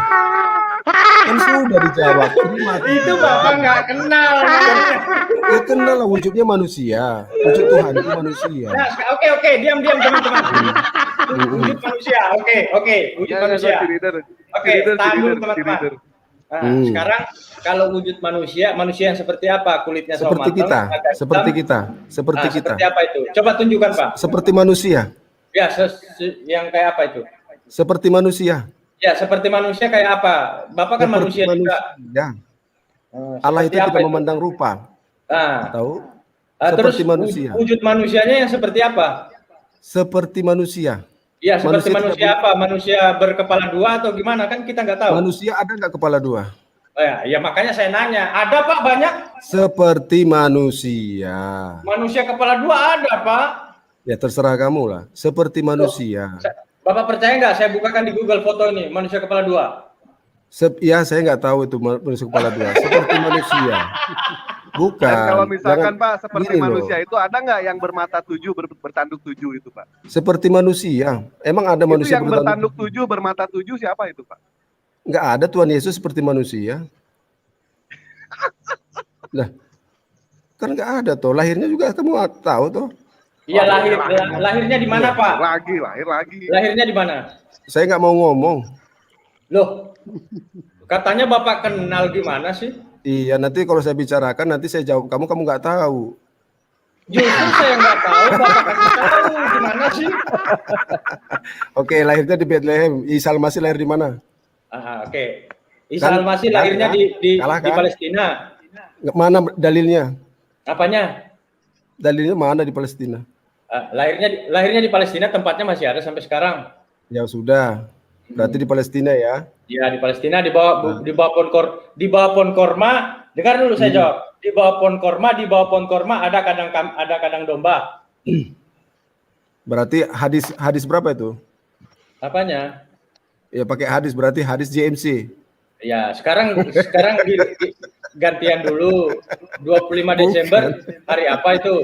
kan sudah dijawab. Itu Bapak nggak kenal. Ya kenal lah, wujudnya manusia. Wujud Tuhan itu manusia. Nah, oke, diam teman-teman. Wujud manusia, oke, wujud manusia. Oke, tahan dulu teman-teman. Nah, sekarang kalau wujud manusia yang seperti apa? Kulitnya sawo Seperti matang, kita, agak seperti hitam. kita, seperti Nah, kita. seperti apa itu? Coba tunjukkan Pak. Seperti manusia. Ya, yang kayak apa itu? Seperti manusia. Ya, seperti manusia kayak apa? Bapak kan Seperti manusia juga. Ya. Allah itu Seperti apa tidak memandang rupa. Nah, Tahu? terus Seperti manusia. wujud manusianya yang seperti apa? Seperti manusia. Ya, seperti Manusia manusia apa? Manusia berkepala dua atau gimana? Kan kita nggak tahu. Manusia ada nggak kepala dua? Oh ya, makanya saya nanya. Ada Pak banyak? Seperti manusia. Manusia kepala dua ada Pak. Ya terserah kamu lah. Seperti manusia. Bapak percaya nggak? Saya bukakan di Google foto ini manusia kepala dua. Ya saya nggak tahu itu manusia kepala dua. Seperti manusia. Bukan. Dan kalau misalkan Jangan- Pak seperti gini loh. manusia itu ada nggak yang bermata 7 bertanduk 7 itu Pak? Seperti manusia. Emang ada Itu manusia yang bertanduk 7 bermata 7 siapa itu Pak? Nggak ada Tuhan Yesus seperti manusia. Lah, kan nggak ada tuh. Lahirnya juga kamu tahu tuh. Iya, lahirnya di mana Pak? Lahir lagi. Lahirnya di mana? Saya nggak mau ngomong. Loh, katanya Bapak kenal gimana sih? Iya, nanti kalau saya bicarakan nanti saya jawab kamu nggak tahu. Justru saya nggak tahu, Bapak kasih tahu gimana sih? Oke, lahirnya di Bethlehem. Isa Al-Masih lahir di mana? Oke. Isa Kan- Al-Masih kan- lahirnya kan? di Kalah, kan? Palestina. Mana dalilnya? Apanya? Dalilnya mana di Palestina? Lahirnya di Palestina, tempatnya masih ada sampai sekarang. Ya sudah. Berarti di Palestina ya. Ya, di Palestina di bawah pohon korma. Dengar dulu saya jawab. Di bawah pohon korma ada kandang domba. Berarti hadis berapa itu? Apanya? Ya pakai hadis, berarti hadis JMC. Ya, sekarang gantian dulu. 25 Desember hari apa itu?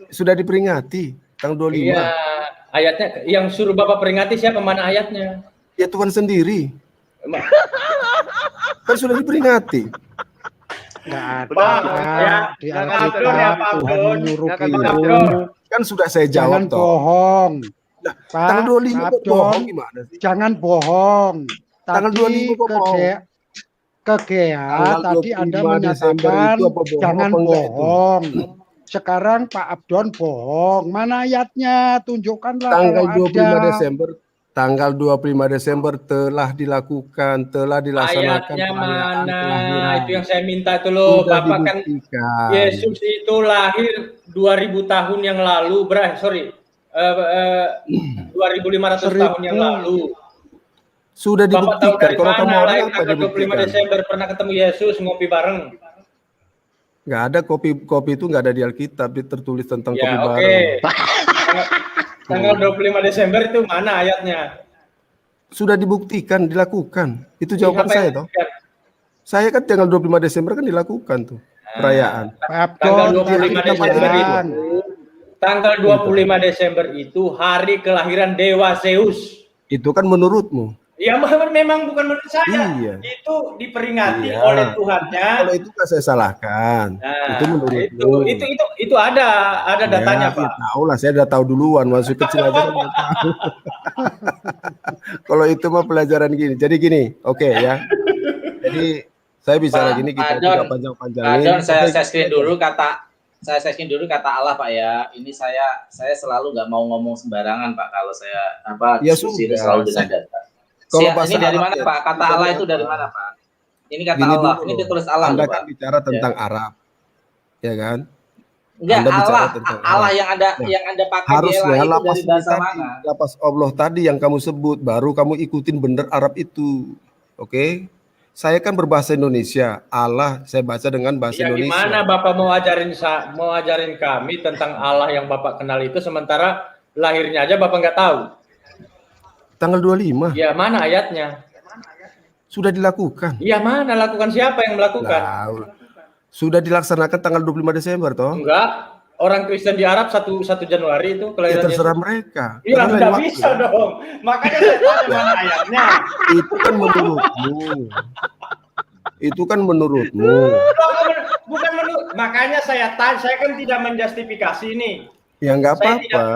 Sudah diperingati tanggal 25. Iya, ayatnya yang suruh Bapak peringati siapa? Mana ayatnya? Ya Tuhan sendiri. Kan sudah diperingati. Nggak ada Ya, di Pak Alkitab Abdon ya, Pak Tuhan Abdon. menyuruh Ya, Pak itu. Abdon. Kan sudah saya Jangan jawab toh. bohong. Pak Tanggal 25 kok Abdon, bohong gimana sih? jangan bohong. Tanggal Tadi 25 kok bohong? Kegea Tanggal tadi Anda 25 Desember menyatakan itu apa bohong, jangan apa enggak itu? bohong. Sekarang Pak Abdon bohong. Mana ayatnya? Tunjukkanlah Tanggal kalau 25 ada. Desember tanggal 25 Desember telah dilakukan, telah dilaksanakan Ayatnya perayaan mana? kelahiran. Itu yang saya minta itu loh. Sudah Bapak kan dibuktikan. Yesus itu lahir 2000 tahun yang lalu, 2500 tahun yang lalu. Sudah Bapak tahu dibuktikan. dari Kalau kamu mana orang lahir apa tanggal 25 dibuktikan? Desember pernah ketemu Yesus ngopi bareng? Nggak ada kopi itu nggak ada di Alkitab, tertulis tentang kopi Ya, oke. bareng. Tanggal 25 Desember itu mana ayatnya? Sudah dibuktikan, dilakukan. Itu jawaban Apa saya yang toh. dibuktikan? Saya kan tanggal 25 Desember kan dilakukan tuh perayaan. Pak Tanggal Abdon 25 tadi Desember katakan. itu, tanggal 25 Desember itu hari kelahiran Dewa Zeus. Itu kan menurutmu. Ya memang bukan menurut saya. Iya. Itu diperingati Iya. oleh Tuhannya. Kalau itu kan saya salahkan. Nah, itu menurutmu. itu ada datanya, ya, Pak. Ya, tahu lah, saya udah tahu duluan, masih kecil aja kan udah tahu. Kalau itu mah pelajaran gini. Jadi gini, oke ya. Jadi saya bicara Pak gini kita Adon, tidak panjang-panjangin. Adon, saya screen dulu kata saya searching dulu kata Allah Pak ya. Ini saya selalu nggak mau ngomong sembarangan Pak. Kalau saya Ya diskusi itu sudah, selalu dengan data. kalau bahasa Ini dari Arab mana ya, Pak? Kata dari Allah itu apa? dari mana Pak? Ini kata Gini Allah. dulu Ini loh, ditulis Allah Anda loh kan Pak. bicara tentang Ya. Arab, ya kan? Enggak, Anda bicara Allah, tentang Allah Arab. yang Anda Nah, yang Anda pakai di harusnya LA itu lapas dari ini bahasa tadi, mana? lapas Allah tadi yang kamu sebut, baru kamu ikutin bener Arab itu. Oke? Saya kan berbahasa Indonesia, Allah saya baca dengan bahasa Ya Indonesia. gimana Bapak mau ajarin kami tentang Allah yang Bapak kenal itu sementara lahirnya aja Bapak nggak tahu. Tanggal 25 Ya mana ayatnya? sudah dilakukan. Ya mana lakukan siapa yang melakukan? Nah, sudah dilaksanakan tanggal 25 Desember toh? Enggak. Orang Kristen di Arab 1 Januari itu Ya kelahiran terserah Yesus. mereka. Iya, Karena lain nggak waktu. bisa dong. Makanya saya tanya mana ayatnya. Itu kan menurutmu. Itu kan menurutmu. Bukan menurut. Makanya saya tanya, saya kan tidak menjustifikasi ini. Ya nggak Saya apa-apa.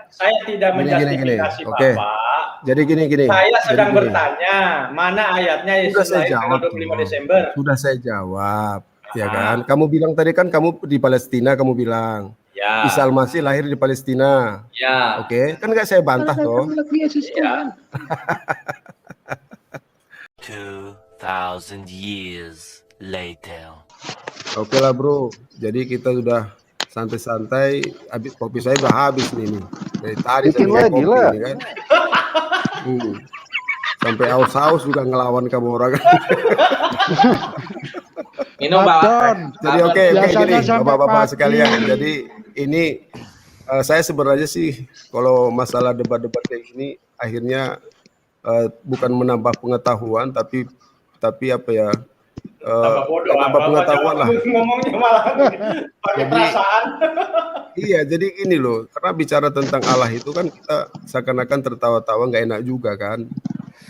Saya tidak Gini. menjustifikasi Oke. Bapak. Jadi gini. Saya sedang Jadi gini. bertanya, mana ayatnya Yesus Sudah saya lahir jawab. tanggal 25 Desember? Sudah saya jawab. Ya kan? Kamu bilang tadi kan kamu di Palestina, kamu bilang. Ya. Isa Al-Masih lahir di Palestina. Ya. Oke, kan nggak saya bantah toh. Ya. 2000 years later. Oke lah bro. Jadi kita sudah santai-santai. Habis kopi saya udah habis nih. Dari tadi saya Bikin minum lagi kopi lah. ini kan. Sampai aus-aus juga ngelawan kamu orang. Minum Pak Pak. Don, Jadi oke Biasanya gini sampai bapak-bapak pagi. sekalian. Jadi ini saya sebenarnya sih kalau masalah debat-debat kayak gini akhirnya bukan menambah pengetahuan tapi apa ya Tambah bodoh. nambah pengetahuan lah. Ngomongnya malah pakai perasaan. Iya, jadi ini loh, karena bicara tentang Allah itu kan kita seakan-akan tertawa-tawa nggak enak juga kan.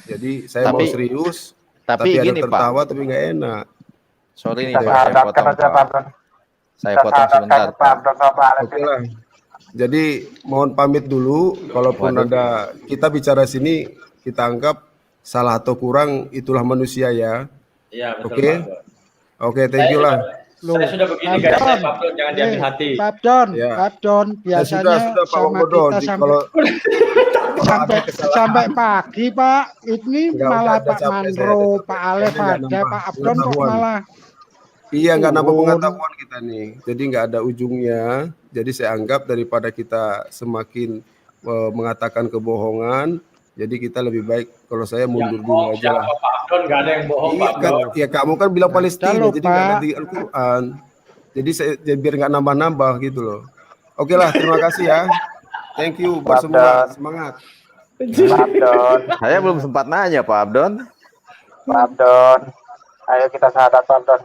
Jadi saya mau serius, tapi ada gini, tertawa Pak. tapi nggak enak. Sorry nih, Pak, saya potong, Pak. Saya potong sebentar, Pak. Oke lah. Jadi mohon pamit dulu, kalaupun Waduh. ada kita bicara sini kita anggap salah atau kurang itulah manusia ya. Iya, betul Oke. Pak. Oke, thank you lah. Saya sudah begini guys, saya Pak Don, jangan diambil hati. Pak Don, Ya. Pak Don, biasanya sudah Pak sama Wobodo. kita Di- sampai kalau sampai, ada kesalahan, sampai pagi Pak. Ini Enggak, malah udah Pak capek saya, Mandro, udah Pak capek. Alef Ini nggak ada, nambah Pak Abdon kok pengetahuan. malah. Iya, nggak nambah Turun. pengetahuan kita nih. Jadi nggak ada ujungnya. Jadi saya anggap daripada kita semakin mengatakan kebohongan, jadi kita lebih baik kalau saya mundur dulu aja lah. Siapa Pak Abdon? Nggak ada yang bohong Iya Pak kan, Abdon. ya kamu kan bilang Palestina, Halo, jadi nggak ada Pak. di Al-Quran. Jadi saya biar nggak nambah-nambah gitu loh. Oke lah, terima kasih ya. Thank you buat semua, semangat. Pak Abdon, Saya belum sempat nanya, Pak Abdon. Pak Abdon, ayo kita sahabat Pak Abdon.